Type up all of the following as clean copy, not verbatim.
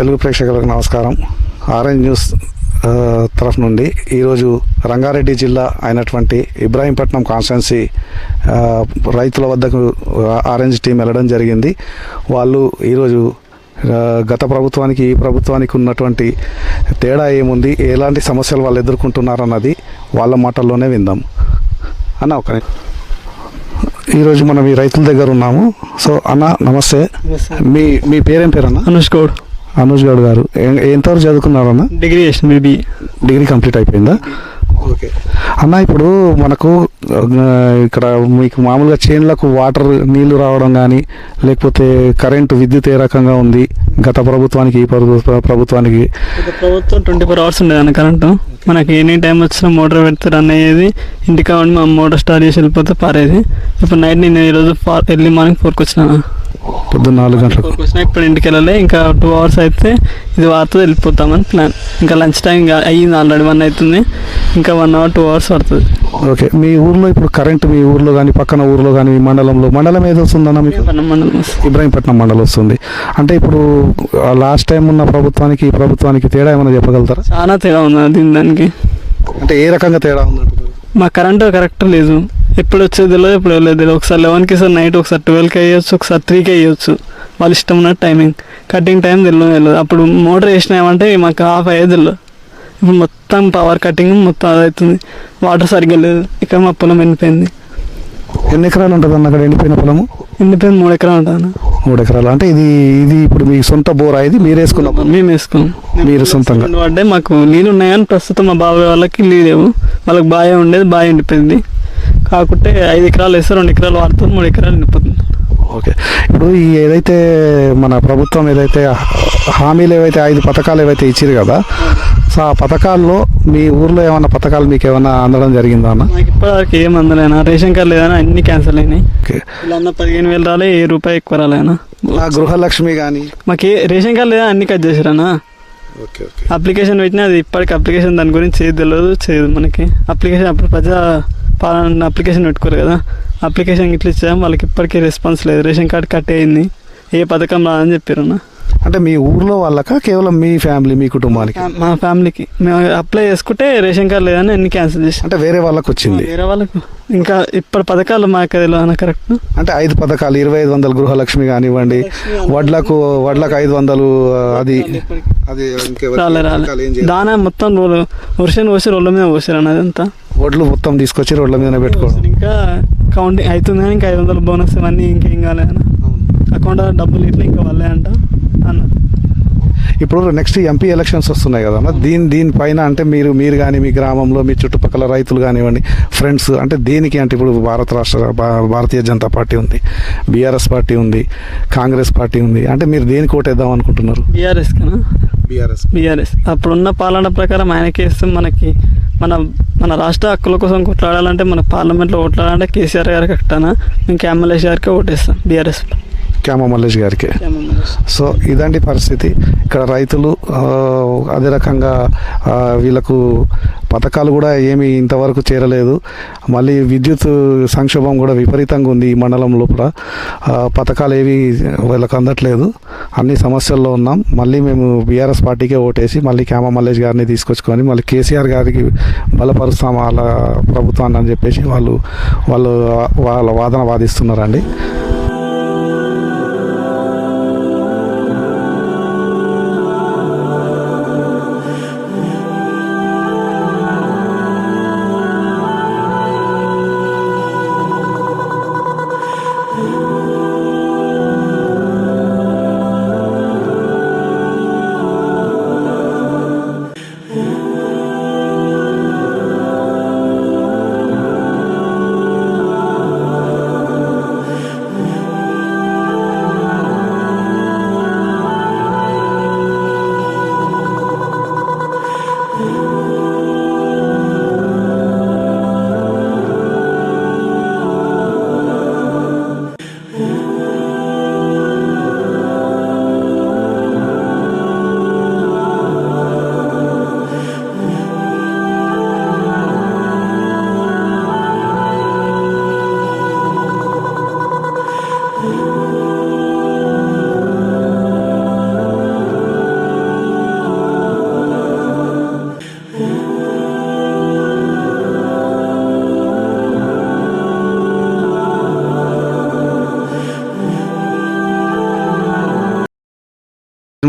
తెలుగు ప్రేక్షకులకు నమస్కారం. Orange news తరఫు నుండి ఈరోజు రంగారెడ్డి జిల్లా అయినటువంటి ఇబ్రాహీంపట్నం కాన్స్టిట్యున్సీ రైతుల వద్దకు ఆరెంజ్ టీం వెళ్ళడం జరిగింది. వాళ్ళు ఈరోజు గత ప్రభుత్వానికి ఈ ప్రభుత్వానికి ఉన్నటువంటి తేడా ఏముంది, ఎలాంటి సమస్యలు వాళ్ళు ఎదుర్కొంటున్నారన్నది వాళ్ళ మాటల్లోనే విందాం. అన్న ఒక ఈరోజు మనం ఈ రైతుల దగ్గర ఉన్నాము. సో అన్న నమస్తే. మీ పేరేం పేరు అన్న? అనుష్ గౌడ్ గారు ఎంతవరకు చదువుకున్నారు అన్న? డిగ్రీ కంప్లీట్ అయిపోయిందా? ఓకే అన్న, ఇప్పుడు మనకు ఇక్కడ మీకు మామూలుగా చేన్లకు వాటర్ నీళ్లు రావడం కానీ లేకపోతే కరెంటు విద్యుత్ ఏ రకంగా ఉంది గత ప్రభుత్వానికి ఈ ప్రభుత్వానికి? ప్రభుత్వం 24 hours ఉండేది అన్న కరెంటు. మనకి ఎనీ టైం వచ్చినా మోటార్ పెడితే రన్ అయ్యేది. ఇంటికి కావండి మా మోటార్ స్టార్ట్ చేసి వెళ్ళిపోతే పారేది. ఇప్పుడు నైట్ నేను ఈరోజు ఎర్లీ మార్నింగ్ 4కి వచ్చినా, పొద్దున్న 4 గంటలకు వచ్చినా. ఇప్పుడు ఇంటికి వెళ్ళాలి. ఇంకా 2 hours అయితే ఇది వార్త వెళ్ళిపోతామని ప్లాన్. ఇంకా లంచ్ టైం అయ్యింది, ఆల్రెడీ 1 అవుతుంది. ఇంకా 1 hour 2 hours పడుతుంది. ఓకే, మీ ఊర్లో ఇప్పుడు కరెంట్ మీ ఊర్లో కానీ పక్కన ఊర్లో కానీ మండలం ఏదో వస్తుందన్న మీకు? ఇబ్రాహీంపట్నం మండలం వస్తుంది. అంటే ఇప్పుడు లాస్ట్ టైం ఉన్న ప్రభుత్వానికి ఈ ప్రభుత్వానికి తేడా ఏమైనా చెప్పగలుగుతారా? చాలా తేడా ఉంది దానికి. అంటే ఏ రకంగా తేడా ఉంది? మా కరెంటు కరెక్ట్ లేదు. ఎప్పుడు వచ్చేది తెలియదు, ఎప్పుడు వెళ్ళేది. ఒకసారి 11కి సార్ నైట్, ఒకసారి 12కి వేయచ్చు, ఒకసారి 3కి వేయచ్చు. వాళ్ళు ఇష్టం ఉన్న టైమింగ్, కటింగ్ టైం తెలియదు. అప్పుడు మోటార్ వేసినామంటే మాకు ఆఫ్ అయ్యేది తెలియదు. ఇప్పుడు మొత్తం పవర్ కటింగ్ మొత్తం అదవుతుంది. వాటర్ సరిగ్గా లేదు. ఇక్కడ మా పొలం ఎండిపోయింది. ఎన్ని ఎకరాలు ఉంటుంది అన్న అక్కడ ఎండిపోయిన పొలము? ఎండిపోయింది 3 ఎకరాలు ఉంటుంది. 3 ఎకరాలు అంటే ఇది ఇప్పుడు మీ సొంత బోరా? ఇది మీరు వేసుకున్నాం? మేము వేసుకున్నాం. మీరు సొంతంగా అంటే మాకు నీళ్ళు ఉన్నాయి కానీ ప్రస్తుతం మా బాబాయ్ వాళ్ళకి నీళ్ళు లేవు. వాళ్ళకి బాగా ఉండేది, బాగా ఎండిపోయింది. కాకుంటే 5 ఎకరాలు వేస్తే 2 ఎకరాలు వాడుతుంది, 3 ఎకరాలు ఎండిపోతుంది. ఓకే, ఇప్పుడు ఈ ఏదైతే మన ప్రభుత్వం ఏదైతే హామీలు ఏవైతే 5 పథకాలు ఏవైతే ఇచ్చారు కదా, సో ఆ పథకాల్లో మీ ఊర్లో ఏమైనా పథకాలు మీకు ఏమైనా అందడం జరిగిందా అన్న? నాకు ఇప్పటివరకు ఏం అందలేనా. రేషన్ కార్డు లేదని అన్ని క్యాన్సిల్ అయినాయి. ఇలా 15,000 రాలే, ₹1 ఎక్కువ రాలేనా. గృహలక్ష్మి కానీ మాకు రేషన్ కార్డు లేదా, అన్ని కట్ చేసారనా. అప్లికేషన్ పెట్టినా అది ఇప్పటికి అప్లికేషన్ దాని గురించి తెలియదు, చేయదు మనకి. అప్లికేషన్ అప్పుడు పాలన అప్లికేషన్ పెట్టుకోరు కదా, అప్లికేషన్ ఇట్లా ఇచ్చాం. వాళ్ళకి ఇప్పటికీ రెస్పాన్స్ లేదు. రేషన్ కార్డు కట్ అయింది, ఏ పథకం రాదని చెప్పారు అన్న. అంటే మీ ఊర్లో వాళ్ళకా కేవలం మీ ఫ్యామిలీ, మీ కుటుంబానికి? మా ఫ్యామిలీకి. మేము అప్లై చేసుకుంటే రేషన్ కార్డు లేదని అన్ని క్యాన్సిల్ చేసి, అంటే వేరే వాళ్ళకి వచ్చింది. వేరే వాళ్ళకు ఇంకా ఇప్పుడు పథకాలు మాకు తెలియదు కరెక్ట్. అంటే 5 పథకాలు 2,500 గృహలక్ష్మి కానివ్వండి, వడ్లకు 500 అది రాలే. దానా మొత్తం వర్షం పోసి రోడ్ల మీద పోసారు అన్నది అంతా. వడ్లు మొత్తం తీసుకొచ్చి రోడ్ల మీద పెట్టుకోవడం. ఇంకా కౌంటింగ్ అవుతుంది కానీ ఇంకా 500 బోనస్ ఇవన్నీ ఇంకేం కాలేదన్న. అకౌంట్ డబ్బులు ఇట్లా ఇంకా వాళ్ళే అంట అన్న. ఇప్పుడు నెక్స్ట్ ఎంపీ ఎలక్షన్స్ వస్తున్నాయి కదమ్మా, దీనిపైన అంటే మీరు కానీ మీ గ్రామంలో మీ చుట్టుపక్కల రైతులు కానివ్వండి, ఫ్రెండ్స్, అంటే దేనికి అంటే ఇప్పుడు భారతీయ జనతా పార్టీ ఉంది, బీఆర్ఎస్ పార్టీ ఉంది, కాంగ్రెస్ పార్టీ ఉంది, అంటే మీరు దేనికి ఓటేద్దాం అనుకుంటున్నారు? బీఆర్ఎస్ కన్నా. బీఆర్ఎస్ అప్పుడున్న పాలన ప్రకారం ఆయనకి ఇస్తాం. మనకి మన రాష్ట్ర హక్కుల కోసం కొట్లాడాలంటే, మన పార్లమెంట్లో ఓట్లాడాలంటే కేసీఆర్ గారికి కట్టానా, మేము క్యామలేష్ గారికి ఓటేస్తాం. బీఆర్ఎస్ క్యామ మల్లేష్ గారికి. సో ఇదంటి పరిస్థితి ఇక్కడ. రైతులు అదే రకంగా వీళ్ళకు పథకాలు కూడా ఏమీ ఇంతవరకు చేరలేదు. మళ్ళీ విద్యుత్ సంక్షోభం కూడా విపరీతంగా ఉంది ఈ మండలం లోపల. పథకాలు ఏవి వీళ్ళకి అందట్లేదు. అన్ని సమస్యల్లో ఉన్నాం. మళ్ళీ మేము బీఆర్ఎస్ పార్టీకే ఓటేసి మళ్ళీ క్యామ మల్లేష్ గారిని తీసుకొచ్చుకొని మళ్ళీ కేసీఆర్ గారికి బలపరుస్తాం వాళ్ళ ప్రభుత్వాన్ని అని చెప్పేసి వాళ్ళ వాదన వాదిస్తున్నారండి.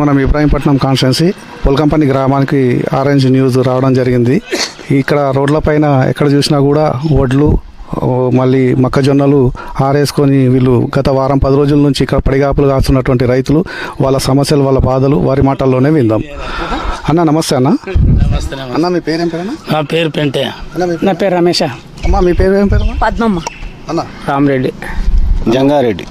మనం ఇబ్రాహీంపట్నం కాన్స్టిట్యున్సీ పొల్కంపల్లి గ్రామానికి ఆరెంజ్ న్యూస్ రావడం జరిగింది. ఇక్కడ రోడ్లపైన ఎక్కడ చూసినా కూడా వడ్లు మళ్ళీ మొక్కజొన్నలు ఆరేసుకొని వీళ్ళు గత వారం 10 రోజుల నుంచి ఇక్కడ పడిగాపులు కాస్తున్నటువంటి రైతులు వాళ్ళ సమస్యలు వాళ్ళ బాధలు వారి మాటల్లోనే విందాం. అన్న నమస్తే అన్న. నమస్తే అన్న మీ పేరు ఏం పేరు అన్న? నా పేరు పెంటే. అన్న మీ నా పేరు రమేష్. అమ్మ మీ పేరు ఏం పేరు అన్న? పద్మమ్మ. అన్న రామరెడ్డి. జంగారెడ్డి.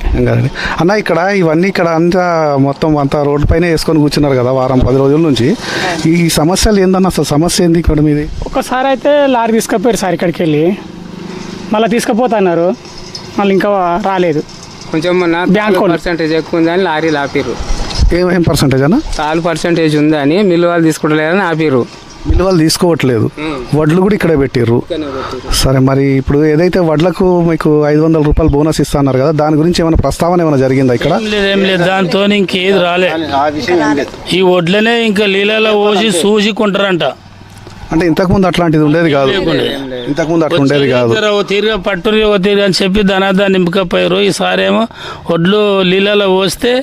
అన్న ఇక్కడ ఇవన్నీ ఇక్కడ అంతా మొత్తం అంతా రోడ్డు పైన వేసుకొని కూర్చున్నారు కదా వారం 10 రోజుల నుంచి. ఈ సమస్యలు ఏందన్న, అసలు సమస్య ఏంది ఇక్కడ మీది? ఒకసారి అయితే లారీ తీసుకుపోయారు సార్ ఇక్కడికి వెళ్ళి, మళ్ళీ తీసుకుపోతున్నారు, మళ్ళీ ఇంకా రాలేదు. కొంచెం మొన్న బ్యాంక్ వాళ్ళు. పర్సెంటేజ్ ఎక్కువ ఉందని లారీలు ఆపిర్రు. ఏం పర్సంటేజ్ అన్న? చాలు పర్సెంటేజ్ ఉందని మిల్లు వాళ్ళు తీసుకుంటలేదని ఆపిర్రు. మిల్లు వాళ్ళు తీసుకోవట్లేదు, వడ్లు కూడా ఇక్కడే పెట్టిర్రు. సరే, మరి ఇప్పుడు ఏదైతే వడ్లకు మీకు 500 రూపాయలు బోనస్ ఇస్తున్నారు కదా, దాని గురించి ఏమైనా ప్రస్తావన ఏమైనా జరిగిందా ఇక్కడ? ఏం లేదు దాంతో ఇంకేది రాలే. ఈ వడ్లనే ఇంకా నీళ్ళలో పోసి చూసి కొంటారంట. అంటే ఇంతకుముందు అట్లాంటిది ఉండేది కాదు, ఇంతకుముందు అట్లా ఉండేది కాదు. ఓ తీరుగా పట్టుని ఓ తీరుగా అని చెప్పి ధనాదా నింపకపోయారు. ఈసారేమో వడ్లు నీళ్ళలో పోస్తే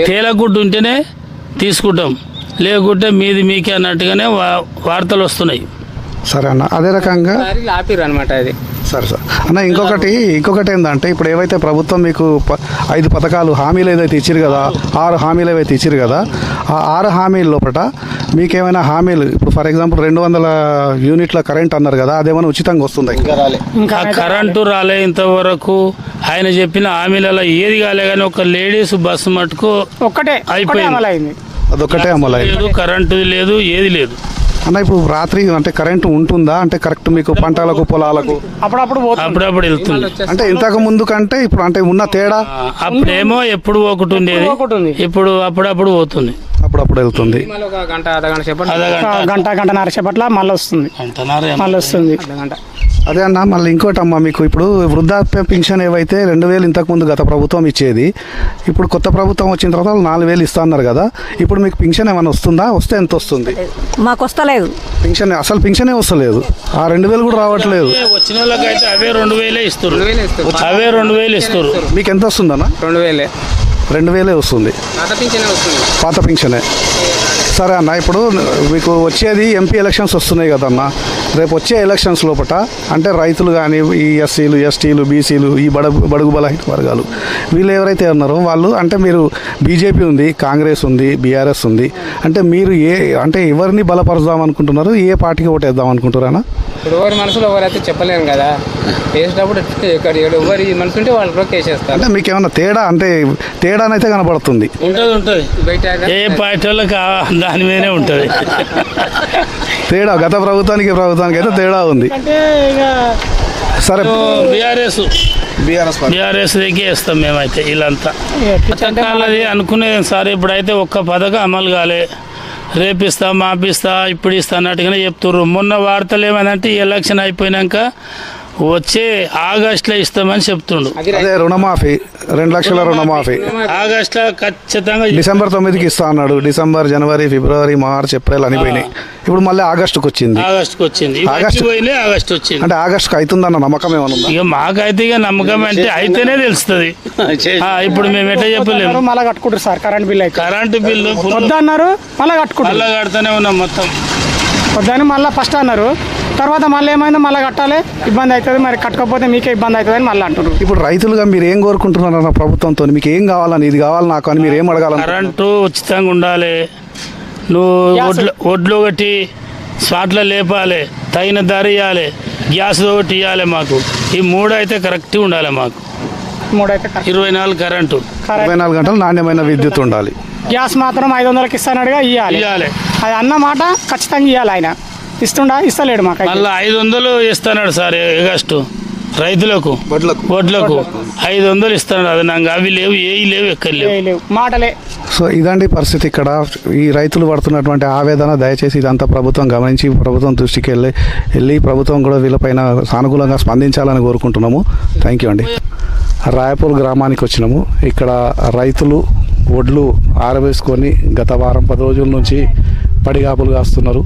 తేలగుడ్డు ఉంటేనే తీసుకుంటాం, లేకుంటే మీది మీకే అన్నట్టుగానే వార్తలు వస్తున్నాయి. సరే అన్న, అదే రకంగా లారీలు ఆపిర్రు అనమాట. అది సరే సార్ అన్న, ఇంకొకటి ఏంటంటే ఇప్పుడు ఏవైతే ప్రభుత్వం మీకు 5 పథకాలు హామీలు ఏదైతే ఇచ్చిరు కదా, 6 హామీలు ఏవైతే ఇచ్చిరు కదా, ఆ 6 హామీల లోపల మీకేమైనా హామీలు, ఇప్పుడు ఫర్ ఎగ్జాంపుల్ 200 యూనిట్ల కరెంట్ అన్నారు కదా, అదేమైనా ఉచితంగా వస్తుందా? ఆ కరెంటు రాలే ఇంతవరకు. ఆయన చెప్పిన హామీలలో ఏది కాలే, కానీ ఒక లేడీస్ బస్సు మటుకు ఒక్కటే అయిపోయింది. అదొక్కటే అమలైంది. లేదు, కరెంటు లేదు, ఏది లేదు. అన్న ఇప్పుడు రాత్రి అంటే కరెంటు ఉంటుందా? అంటే కరెక్ట్ మీకు పంటలకు పొలాలకు అప్పుడప్పుడు వెళ్తుంది. అంటే ఇంతకు ముందు కంటే ఇప్పుడు అంటే ఉన్న తేడా? అప్పుడేమో ఎప్పుడు ఒకటి ఉండేది, ఇప్పుడు అప్పుడప్పుడు పోతుంది. అప్పుడప్పుడు వెళ్తుంది. మళ్ళీ ఒక గంట అర్ధగంట సేపటి గంటన్నర సేపట్ల మళ్ళీ వస్తుంది. అర్ధగంట. అదే అన్న, మళ్ళీ ఇంకోటి అమ్మ, మీకు ఇప్పుడు వృద్ధాప్య పింఛన్ ఏవైతే 2000 ఇంతకుముందు గత ప్రభుత్వం ఇచ్చేది, ఇప్పుడు కొత్త ప్రభుత్వం వచ్చిన తర్వాత 4000 ఇస్తా అన్నారు కదా, ఇప్పుడు మీకు పింఛన్ ఏమైనా వస్తుందా? వస్తే ఎంత వస్తుంది? మాకు వస్తలేదు పింఛన్, అసలు పింఛనే వస్తలేదు. ఆ 2000 కూడా రావట్లేదు. వచ్చిన వాళ్ళకైతే అవే 2000 ఇస్తారు, 2000 ఇస్తారు. అవే 2000 ఇస్తారు. మీకు ఎంత వస్తుందన్న? 2000 2000 వస్తుంది, పాత పింఛనే వస్తుంది. పాత పింఛనే. సరే అన్న, ఇప్పుడు మీకు వచ్చేది ఎంపీ ఎలక్షన్స్ వస్తున్నాయి కదన్న, రేపు వచ్చే ఎలక్షన్స్ లోపల అంటే రైతులు కానీ, ఈ ఎస్సీలు, ఎస్టీలు, బీసీలు, ఈ బడుగు బలహీన వర్గాలు వీళ్ళు ఎవరైతే ఉన్నారో వాళ్ళు, అంటే మీరు బీజేపీ ఉంది, కాంగ్రెస్ ఉంది, బీఆర్ఎస్ ఉంది, అంటే మీరు అంటే ఎవరిని బలపరుద్దాం అనుకుంటున్నారు? ఏ పార్టీకి ఓటేద్దాం అనుకుంటున్నారా? ఇప్పుడు ఎవరి మనసులో ఎవరైతే చెప్పలేము కదా, వేసేటప్పుడు ఇక్కడ ఎవరి మనసు ఉంటే వాళ్ళు వేసేస్తారు. అంటే మీకు ఏమైనా తేడా, అంటే తేడానైతే కనపడుతుంది. ఉంటది బయట ఏ పార్టీ వాళ్ళకి దాని మీదనే ఉంటది తేడా గత ప్రభుత్వానికి అయితే తేడా ఉంది. సరే, బీఆర్ఎస్ దగ్గర వేస్తాం మేమైతే. వీళ్ళంతా పథకాలది అనుకునేది సార్, ఇప్పుడైతే ఒక్క పథకం అమలు కాలే. రేపిస్తా, మాపిస్తా, ఇప్పుడు ఇస్తా అన్నట్టుగానే చెప్తుర్రు. మొన్న వార్తలు ఏమైందంటే ఈ ఎలక్షన్ అయిపోయినాక వచ్చే ఆగస్టులో ఇస్తామని చెప్తుండు. అదే రుణమాఫీ, 2 లక్షల రుణమాఫీ ఆగస్టులో ఖచ్చితంగా. డిసెంబర్ 9కి ఇస్తా అన్నాడు. డిసెంబర్, జనవరి, ఫిబ్రవరి, మార్చ్, ఏప్రిల్ అని పోయినాయి. ఇప్పుడు మళ్ళీ ఆగస్టుకు వచ్చింది. ఆగస్టు వచ్చింది. అంటే ఆగస్టుకు అవుతుందన్న నమ్మకం ఏమన్నా ఉందా? ఇక మాకైతే ఇక నమ్మకం అంటే అయితేనే తెలుస్తుంది. ఇప్పుడు మేము ఎట్లా చెప్పలేము. మళ్ళీ కట్టుకుంటారు సార్ కరెంట్ బిల్. అయితే కరెంటు బిల్లు వద్దన్నారు, మళ్ళీ కట్టుకుంటారు. మళ్ళీ కడుతూనే ఉన్నాం మొత్తం. వద్దని మళ్ళీ ఫస్ట్ అన్నారు, తర్వాత మళ్ళీ ఏమైందో మళ్ళీ కట్టాలి, ఇబ్బంది అవుతుంది, మరి కట్టకపోతే మీకే ఇబ్బంది అవుతుంది అని మళ్ళీ అంటున్నారు. ఇప్పుడు రైతులుగా మీరు ఏం కోరుకుంటున్నారు అన్న ప్రభుత్వంతో? మీకు ఏం కావాలని, ఇది కావాలి నాకు అని మీరు ఏం అడగాలని? కరెంటు ఉచితంగా ఉండాలి, నువ్వు ఒడ్లు ఒకటి స్పాట్లో లేపాలి, తగిన ధర ఇవ్వాలి, గ్యాస్ ఒకటి ఇవ్వాలి. మాకు ఈ 3 అయితే కరెక్ట్గా ఉండాలి. మాకు 3 అయితే 24 కరెంటు, 24 గంటలు నాణ్యమైన విద్యుత్ ఉండాలి. గ్యాస్ మాత్రం 500కి ఇస్తానడుగా ఇవ్వాలి. అది అన్న మాట ఖచ్చితంగా ఇవ్వాలి. ఆయన ఇస్తలేడు మాకు. మళ్ళీ 500 ఇస్తున్నాడు సార్ ఆగస్టు రైతులకు, వడ్లకు 500 ఇస్తున్నాడు. అది నాకు అవి లేవు, ఏవి లేవు, ఎక్కడ లేవు, మాటలే. సో ఇదండి పరిస్థితి ఇక్కడ. ఈ రైతులు పడుతున్నటువంటి ఆవేదన దయచేసి ఇదంతా ప్రభుత్వం గమనించి ప్రభుత్వం దృష్టికి వెళ్ళి ప్రభుత్వం కూడా వీళ్ళపైన సానుకూలంగా స్పందించాలని కోరుకుంటున్నాము. థ్యాంక్ యూ అండి. రాయపూర్ గ్రామానికి వచ్చినాము. ఇక్కడ రైతులు వడ్లు ఆరవేసుకొని గత వారం 10 రోజుల నుంచి పడిగాపులు కాస్తున్నారు.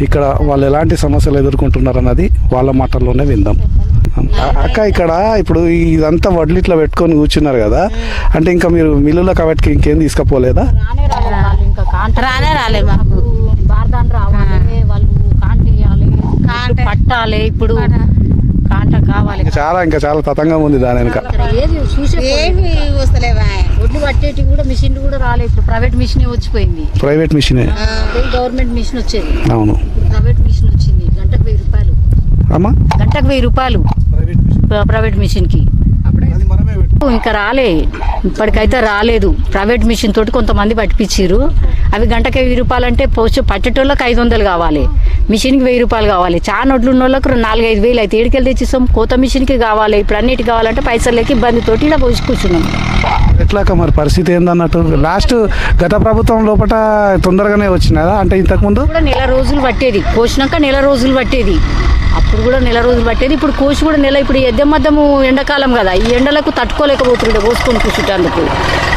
ఇక్కడ వాళ్ళు ఎలాంటి సమస్యలు ఎదుర్కొంటున్నారు అన్నది వాళ్ళ మాటల్లోనే విందాం. అక్క, ఇక్కడ ఇప్పుడు ఇదంతా వడ్లు ఇట్లా పెట్టుకొని కూర్చున్నారు కదా, అంటే ఇంకా మీరు మిల్లుల కవటికి ఇంకేం తీసుకపోలేదా? రాలే మాకు బార్దాన్ రావాలి, వాళ్ళు కాంట ఇవ్వాలి, పట్టాలి, ఇప్పుడు కాంట కావాలి. ఇంకా చాలా తతంగం ఉంది దాని వెనుక. ఏది చూసే ఏమి వస్తలేవా ఒడ్లు పట్టేటి కూడా మిషన్లు కూడా రాలేదు. ఇప్పుడు ప్రైవేట్ మిషన్ వచ్చిపోయింది. ప్రైవేట్ మిషనే, గవర్నమెంట్ మిషన్ వచ్చేది. అవును, ప్రైవేట్ మిషన్ వచ్చింది. గంటకు 1000 రూపాయలు. అమ్మా గంటకు 1000 రూపాయలు ప్రైవేట్ మిషన్ కి. ఇంకా రాలే, ఇప్పటికైతే రాలేదు. ప్రైవేట్ మిషన్ తోటి కొంతమంది పట్టిపించారు. అవి గంటకి 1000 రూపాయలు అంటే పట్టేటోళ్ళకి 500 కావాలి, మిషన్కి 1000 రూపాయలు కావాలి. చాలా నోట్లు ఉన్న వాళ్ళకి 4-5 వేలు అయితే ఏడికెళ్ళి తెచ్చిస్తాం. కొత్త మిషన్కి కావాలి, ఇప్పుడు అన్నిటికి కావాలంటే పైసలు లేక ఇబ్బందితోటి ఇలా పోసి కూర్చున్నాం. ఎట్లాక మరి పరిస్థితి ఏందన్నట్టు? లాస్ట్ గత ప్రభుత్వం లోపల తొందరగానే వచ్చినదా అంటే ఇంతకుముందు కూడా నెల రోజులు పట్టేది, కోసినాక నెల రోజులు పట్టేది. అప్పుడు కూడా నెల రోజులు పట్టేది. ఇప్పుడు కోసి కూడా నెల. ఇప్పుడు ఎద్దెమద్దము ఎండాకాలం కదా, ఈ ఎండలకు తట్టుకోలేకపోతుండే కోసుకొని కూర్చుంటేందుకు.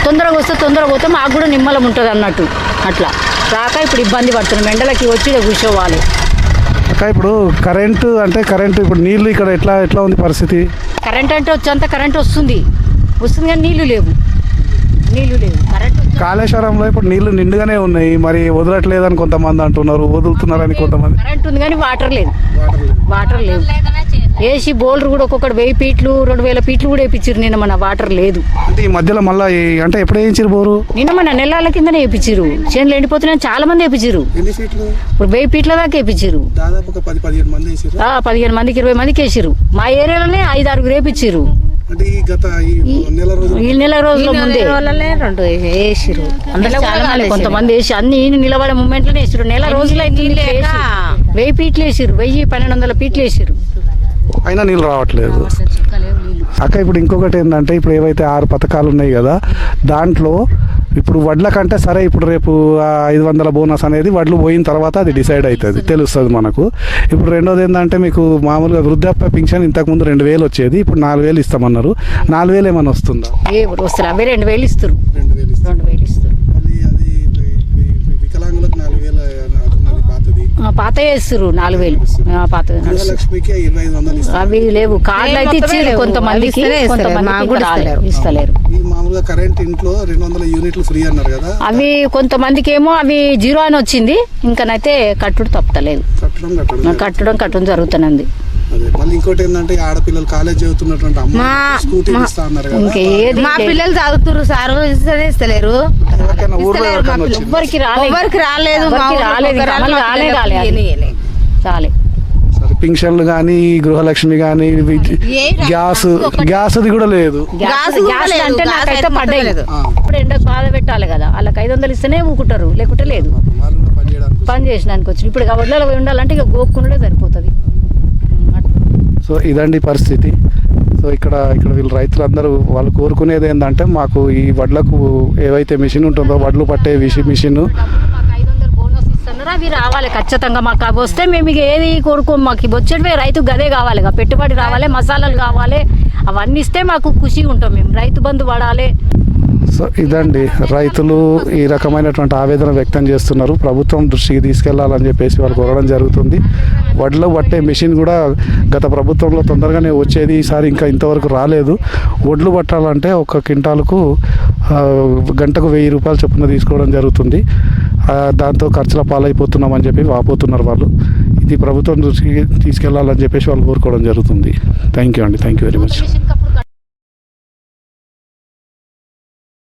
తొందరగా వస్తే తొందరగా పోతే మాకు కూడా నిమ్మలం ఉంటుంది అన్నట్టు. అట్లా రాక ఇప్పుడు ఇబ్బంది పడుతున్నాం. ఎండలకి వచ్చి కూర్చోవాలి. అక్క ఇప్పుడు కరెంటు ఇప్పుడు నీళ్ళు ఇక్కడ ఎట్లా ఉంది పరిస్థితి? కరెంట్ అంటే వచ్చేంత కరెంట్ వస్తుంది కానీ నీళ్లు లేవు. కరెంట్ కాళేశ్వరంలో ఇప్పుడు నీళ్లు నిండుగానే ఉన్నాయి, మరి వదలట్లేదని కొంతమంది అంటున్నారు, వదులుతున్నారని కొంతమంది. కరెంట్ ఉంది కానీ వాటర్ లేవు. వేసి బోల్డర్ కూడా ఒక్కొక్కటి 1000 ఫీట్లు 2000 ఫీట్లు కూడా వేయించారు. నిన్న మన వాటర్ లేదు. అంటే ఈ మధ్యలో మళ్ళీ అంటే ఎప్పుడు వేయించారు బోరు? నిన్న మన నెలల కిందనే వేయించారు. చేనులు ఎండిపోతున్నాయని చాలా మంది వేయించారు. ఇప్పుడు 1000 ఫీట్ల దాకా వేయించారు. 15 మందికి 20 మందికి వేసారు. మా ఏరియాలోనే 5-6 వేయించారు. ఈ నెల రోజుల ముందే 2 వేసిరు. చాలా మంది కొంతమంది వేసి అన్ని నిలబడే మూమెంట్ లోనే వేసారు. నెల రోజులు 1000 ఫీట్లు వేసారు, 1000-1200 ఫీట్లు వేసారు. అయినా నీళ్ళు రావట్లేదు. అక్క ఇప్పుడు ఇంకొకటి ఏంటంటే ఇప్పుడు ఏవైతే 6 పథకాలు ఉన్నాయి కదా, దాంట్లో ఇప్పుడు వడ్ల కంటే సరే ఇప్పుడు రేపు 500 బోనస్ అనేది వడ్లు పోయిన తర్వాత అది డిసైడ్ అవుతుంది, తెలుస్తుంది మనకు. ఇప్పుడు రెండోది ఏంటంటే మీకు మామూలుగా వృద్ధాప్య పింఛన్ ఇంతకుముందు 2000 వచ్చేది, ఇప్పుడు 4000 ఇస్తామన్నారు. 4000 ఏమైనా వస్తుందా? వస్తారు. అవే 2000 ఇస్తారు. 2000 ఇస్తారు. వికలాంగులకు 4000 పాత వేస్తారు. 4000 పాత. అవి లేవు. కార్డులు అయితే ఇచ్చారు కొంతమందికి, ఇస్తలేరు. మామూలుగా కరెంట్ ఇంట్లో 200 యూనిట్లు ఫ్రీ అన్నారు కదా, అవి కొంతమందికి ఏమో అవి 0 అని వచ్చింది. ఇంకనైతే కట్టుడు తప్పలేదు. కట్టడం జరుగుతున్నది. మళ్ళీ ఇంకోటి ఏంటంటే ఆడపిల్లలు కాలేజ్ చదువుతున్నటువంటి స్కూటీ ఇస్తా అన్నారు కదా, మా పిల్లలు చదువుతున్నారు సార్, ఇస్తలేరు. ఎవ్వరికి రాలేదు. పింఛన్లు కానీ, గృహలక్ష్మి కానీ, గ్యాస్ కూడా లేదు. అంటే నాకైతే పడ్డాయి. ఇప్పుడు ఎండకు బాధ పెట్టాలి కదా, వాళ్ళకి 500 ఇస్తేనే ఊకుంటారు, లేకుంటే లేదు. పని చేసినానికి వచ్చి ఇప్పుడు వడ్లలో పోయి ఉండాలంటే ఇక గోక్కుండే సరిపోతుంది. సో ఇదండి పరిస్థితి. సో ఇక్కడ వీళ్ళు రైతులందరూ వాళ్ళు కోరుకునేది ఏంటంటే మాకు ఈ వడ్లకు ఏవైతే మిషన్ ఉంటుందో వడ్లు పట్టే మిషన్ అవి రావాలి ఖచ్చితంగా. మాకు అవి వస్తే మేము ఇక ఏది కోరుకోము. మాకు వచ్చేటివే రైతు గదే కావాలి, పెట్టుబడి రావాలి, మసాలాలు కావాలి. అవన్నీ ఇస్తే మాకు ఖుషిగా ఉంటాం. మేము రైతు బంధు పడాలి. సో ఇదండి, రైతులు ఈ రకమైనటువంటి ఆవేదన వ్యక్తం చేస్తున్నారు. ప్రభుత్వం దృష్టికి తీసుకెళ్లాలని చెప్పేసి వాళ్ళు కోరడం జరుగుతుంది. వడ్లు పట్టే మిషన్ కూడా గత ప్రభుత్వంలో తొందరగానే వచ్చేది, ఈసారి ఇంకా ఇంతవరకు రాలేదు. వడ్లు పట్టాలంటే ఒక క్వింటాలకు గంటకు 1000 రూపాయలు చొప్పున తీసుకోవడం జరుగుతుంది. దాంతో ఖర్చుల పాలైపోతున్నామని చెప్పి వాపోతున్నారు వాళ్ళు. ఇది ప్రభుత్వం దృష్టికి తీసుకెళ్లాలని చెప్పేసి వాళ్ళు కోరుకోవడం జరుగుతుంది. థ్యాంక్ యూ అండి, థ్యాంక్ యూ వెరీ మచ్.